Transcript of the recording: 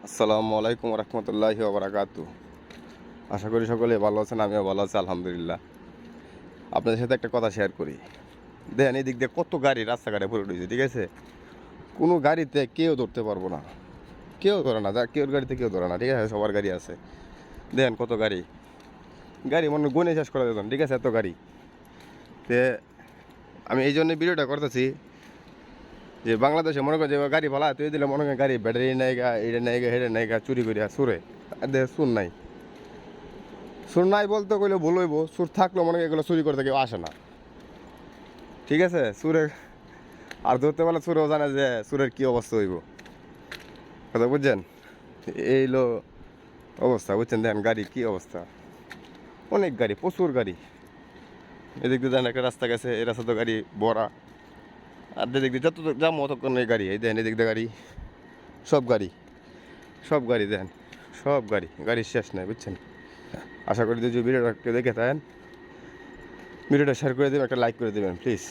আসসালামু আলাইকুম রহমতুল্লাহি ওবরাকাতু। আশা করি সকলে ভালো আছেন, আমিও ভালো আছি আলহামদুলিল্লাহ। আপনাদের সাথে একটা কথা শেয়ার করি। দেখেন এই দিক দিয়ে কত গাড়ি রাস্তাঘাটে ভরে রয়েছে, ঠিক আছে? কোনো গাড়িতে কেউ ধরতে পারবো না, কেউ ধরে না, কেউ গাড়িতে কেউ ধরে না, ঠিক আছে? সবার গাড়ি আছে। দেখেন কত গাড়ি, গাড়ি মনে গুনে শেষ করা যেত না, ঠিক আছে? এত গাড়ি। তে আমি এই জন্য ভিডিওটা করতেছি যে বাংলাদেশে মনে করেন যে গাড়ি ভালো তুই দিলে মনে করেন গাড়ি ব্যাটারি নাই গা, এটা নাই গা, হেডে নাই গা, চুরি করিয়া সুরে দেখ শুন নাই, সুর নাই বলতে কইলে ভুল হইব। সুর থাকলেও মনে হয় এগুলো চুরি করতে কেউ আসে না, ঠিক আছে? সুরে আর ধরতে পারলে সুরেও জানে যে সুরের কী অবস্থা হইব, কথা বুঝছেন? এই লো অবস্থা, বুঝছেন? দেখেন গাড়ি কী অবস্থা, অনেক গাড়ি, প্রচুর গাড়ি। এদিক দিয়ে দেখেন একটা রাস্তা গেছে, এই রাস্তা তো গাড়ি ভরা। আর যেদিক দিয়ে যত যাবো অতক্ষণ এই গাড়ি, এই দেখেন এদিক দিয়ে গাড়ি, সব গাড়ি, সব গাড়ি দেখেন, সব গাড়ি, গাড়ির শেষ নাই, বুঝছেন? আশা করি যে ভিডিওটা দেখে থাকেন, ভিডিওটা শেয়ার করে দেবেন, একটা লাইক করে দেবেন প্লিজ।